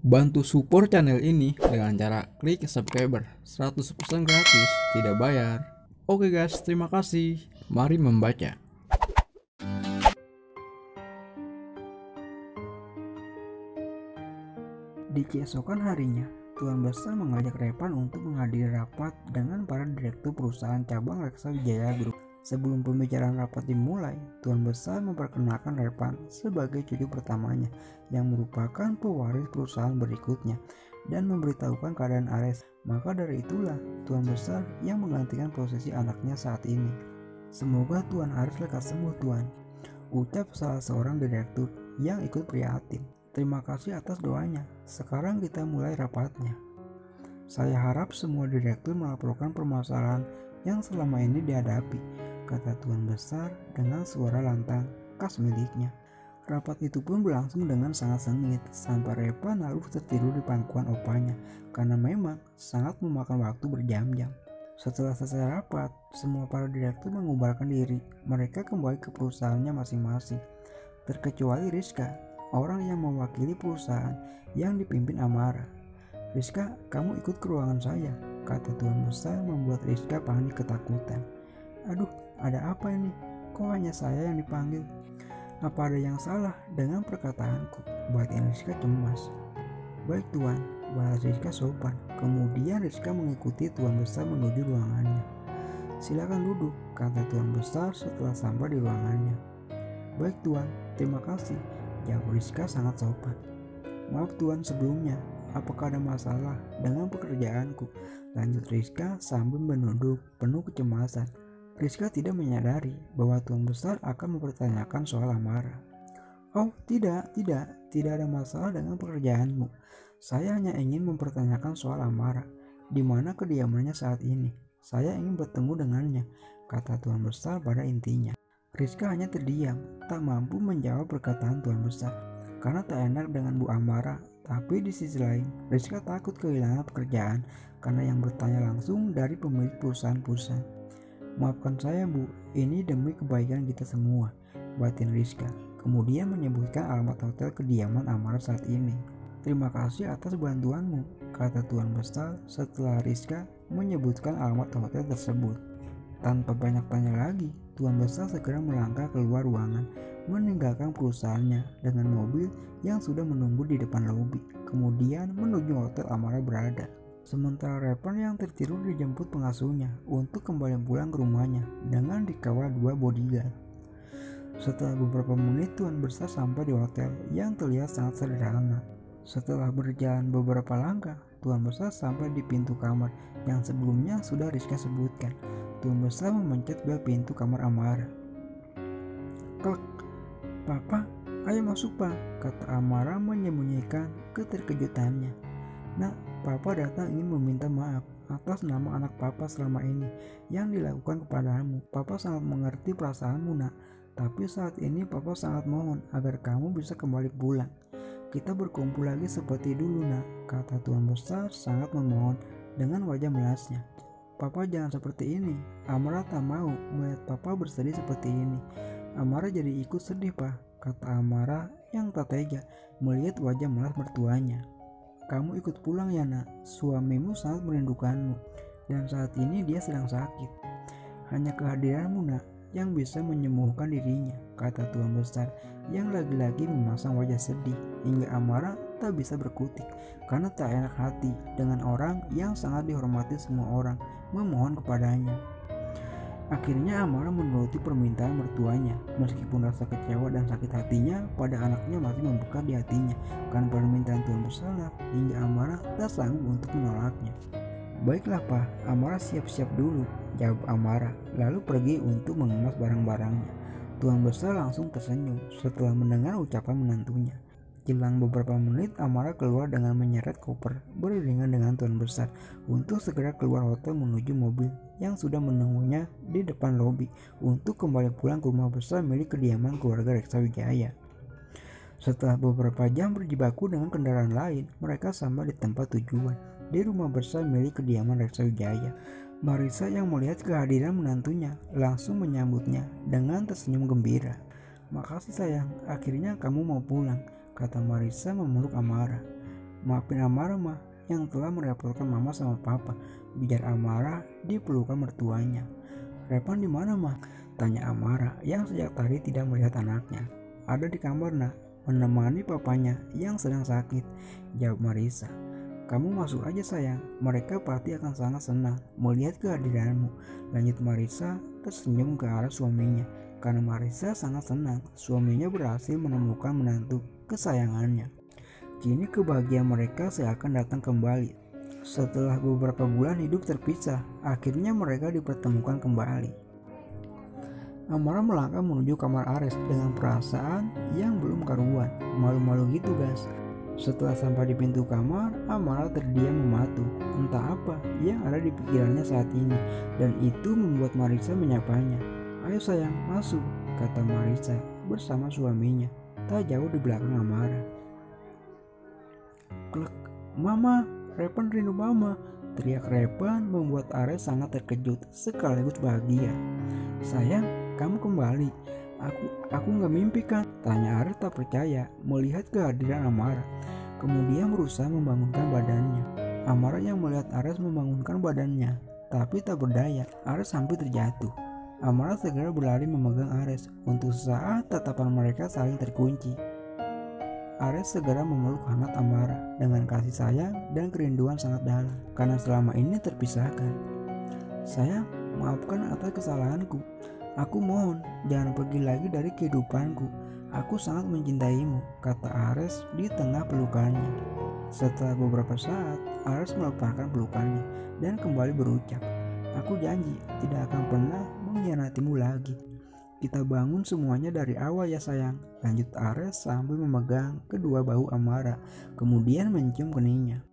Bantu support channel ini dengan cara klik subscriber 100% gratis, tidak bayar. Oke guys, terima kasih. Mari membaca. Di keesokan harinya, Tuan Besar mengajak Repan untuk menghadiri rapat dengan para direktur perusahaan cabang Reksa Wijaya Group. Sebelum pembicaraan rapat dimulai, Tuan Besar memperkenalkan Repan sebagai cucu pertamanya yang merupakan pewaris perusahaan berikutnya dan memberitahukan keadaan Ares. Maka dari itulah Tuan Besar yang menggantikan posisi anaknya saat ini. Semoga Tuan Ares lekas sembuh, Tuan, ucap salah seorang direktur yang ikut prihatin. Terima kasih atas doanya. Sekarang kita mulai rapatnya. Saya harap semua direktur melaporkan permasalahan yang selama ini dihadapi, kata Tuan Besar dengan suara lantang khas miliknya. Rapat itu pun berlangsung dengan sangat sengit sampai Repan lalu tertidur di pangkuan opanya karena memang sangat memakan waktu berjam-jam. Setelah selesai rapat, semua para direktur mengubarkan diri. Mereka kembali ke perusahaannya masing-masing, terkecuali Rizka, orang yang mewakili perusahaan yang dipimpin Amara. Rizka, kamu ikut ke ruangan saya, kata Tuan Besar membuat Rizka panik ketakutan. Aduh, ada apa ini? Kok hanya saya yang dipanggil? Apa ada yang salah dengan perkataanku? Batin Rizka cemas. Baik Tuan, balas Rizka sopan. Kemudian Rizka mengikuti Tuan Besar menuju ruangannya. Silakan duduk, kata Tuan Besar setelah sampai di ruangannya. Baik Tuan, terima kasih, jawab Rizka sangat sopan. Maaf Tuan sebelumnya, apakah ada masalah dengan pekerjaanku? Lanjut Rizka sambil menunduk penuh kecemasan. Rizka tidak menyadari bahwa Tuan Besar akan mempertanyakan soal Amara. Oh tidak ada masalah dengan pekerjaanmu. Saya hanya ingin mempertanyakan soal Amara. Di mana kediamannya saat ini? Saya ingin bertemu dengannya, kata Tuan Besar pada intinya. Rizka hanya terdiam, tak mampu menjawab perkataan Tuan Besar karena tak enak dengan Bu Amara. Tapi di sisi lain, Rizka takut kehilangan pekerjaan karena yang bertanya langsung dari pemilik perusahaan. Maafkan saya Bu, ini demi kebaikan kita semua, batin Rizka. Kemudian menyebutkan alamat hotel kediaman Amara saat ini. Terima kasih atas bantuanmu, kata Tuan Besar setelah Rizka menyebutkan alamat hotel tersebut. Tanpa banyak tanya lagi, Tuan Besar segera melangkah keluar ruangan, meninggalkan perusahaannya dengan mobil yang sudah menunggu di depan lobi, kemudian menuju hotel Amara berada. Sementara Repan yang tertidur dijemput pengasuhnya untuk kembali pulang ke rumahnya dengan dikawal 2 bodyguard. Setelah beberapa menit Tuan Besar sampai di hotel yang terlihat sangat sederhana. Setelah berjalan beberapa langkah, Tuan Besar sampai di pintu kamar yang sebelumnya sudah Rizka sebutkan. Tuan Besar memencet bel pintu kamar Amara. Klek, Papa, ayo masuk Pak, kata Amara menyembunyikan keterkejutannya. Nak, Papa datang ingin meminta maaf atas nama anak Papa selama ini yang dilakukan kepadamu. Papa sangat mengerti perasaanmu nak, tapi saat ini Papa sangat mohon agar kamu bisa kembali pulang. Kita berkumpul lagi seperti dulu nak, kata Tuan Besar sangat memohon dengan wajah melasnya. Papa jangan seperti ini, Amara tak mau melihat Papa bersedih seperti ini. Amara jadi ikut sedih Pak, kata Amara yang tak tega melihat wajah melas mertuanya. Kamu ikut pulang ya nak, suamimu sangat merindukanmu dan saat ini dia sedang sakit. Hanya kehadiranmu nak yang bisa menyembuhkan dirinya, kata Tuan Besar yang lagi-lagi memasang wajah sedih hingga Amara tak bisa berkutik karena tak enak hati dengan orang yang sangat dihormati semua orang memohon kepadanya. Akhirnya Amara menuruti permintaan mertuanya, meskipun rasa kecewa dan sakit hatinya pada anaknya masih membekas di hatinya karena permintaan Tuan Besar hingga Amara tak sanggup untuk menolaknya. Baiklah Pak, Amara siap-siap dulu, jawab Amara, lalu pergi untuk mengemas barang-barangnya. Tuan Besar langsung tersenyum setelah mendengar ucapan menantunya. Jelang beberapa menit, Amara keluar dengan menyeret koper beriringan dengan Tuan Besar untuk segera keluar hotel menuju mobil yang sudah menunggunya di depan lobi untuk kembali pulang ke rumah besar milik kediaman keluarga Reksa Wijaya. Setelah beberapa jam berjibaku dengan kendaraan lain, mereka sampai di tempat tujuan, di rumah besar milik kediaman Reksa Wijaya. Marissa yang melihat kehadiran menantunya langsung menyambutnya dengan tersenyum gembira. Makasih sayang, akhirnya kamu mau pulang, kata Marissa memeluk Amara. maafin Amara mah yang telah merepotkan mama sama papa, biar Amara dipelukan mertuanya. Repan di mana mah? Tanya Amara yang sejak tadi tidak melihat anaknya. Ada di kamar nak, menemani papanya yang sedang sakit, jawab Marissa. Kamu masuk aja sayang, mereka pasti akan sangat senang melihat kehadiranmu, lanjut Marissa tersenyum ke arah suaminya. Karena Marissa sangat senang suaminya berhasil menemukan menantu kesayangannya. Kini kebahagiaan mereka seakan datang kembali. Setelah beberapa bulan hidup terpisah, akhirnya mereka dipertemukan kembali. Amara melangkah menuju kamar Ares dengan perasaan yang belum karuan. Malu-malu gitu guys. Setelah sampai di pintu kamar, Amara terdiam mematu. Entah apa yang ada di pikirannya saat ini, dan itu membuat Marissa menyapanya. Ayo sayang, masuk, kata Marissa bersama suaminya, tak jauh di belakang Amara. Klek, mama, Repan rindu mama, teriak Repan membuat Ares sangat terkejut sekaligus bahagia. Sayang, kamu kembali. Aku nggak mimpi kan? Tanya Ares tak percaya melihat kehadiran Amara. Kemudian berusaha membangunkan badannya. Amara yang melihat Ares membangunkan badannya, tapi tak berdaya. Ares hampir terjatuh. Amara segera berlari memegang Ares. Untuk sesaat tatapan mereka saling terkunci. Ares segera memeluk hangat Amara dengan kasih sayang dan kerinduan sangat dalam karena selama ini terpisahkan. Sayang, maafkan atas kesalahanku. Aku mohon jangan pergi lagi dari kehidupanku. Aku sangat mencintaimu, kata Ares di tengah pelukannya. Setelah beberapa saat, Ares melepaskan pelukannya dan kembali berucap, aku janji tidak akan pernah mengkhianatimu lagi. Kita bangun semuanya dari awal ya sayang, lanjut Ares sambil memegang kedua bahu Amara, kemudian mencium keningnya.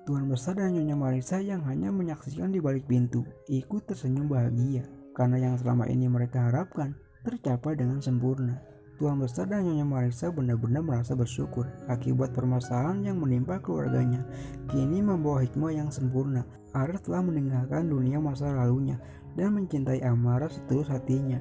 Tuan Besar dan Nyonya Marissa yang hanya menyaksikan di balik pintu, ikut tersenyum bahagia, karena yang selama ini mereka harapkan tercapai dengan sempurna. Tuan Besar dan Nyonya Marissa benar-benar merasa bersyukur akibat permasalahan yang menimpa keluarganya. Kini membawa hikmah yang sempurna. Ares telah meninggalkan dunia masa lalunya dan mencintai Amara setulus hatinya.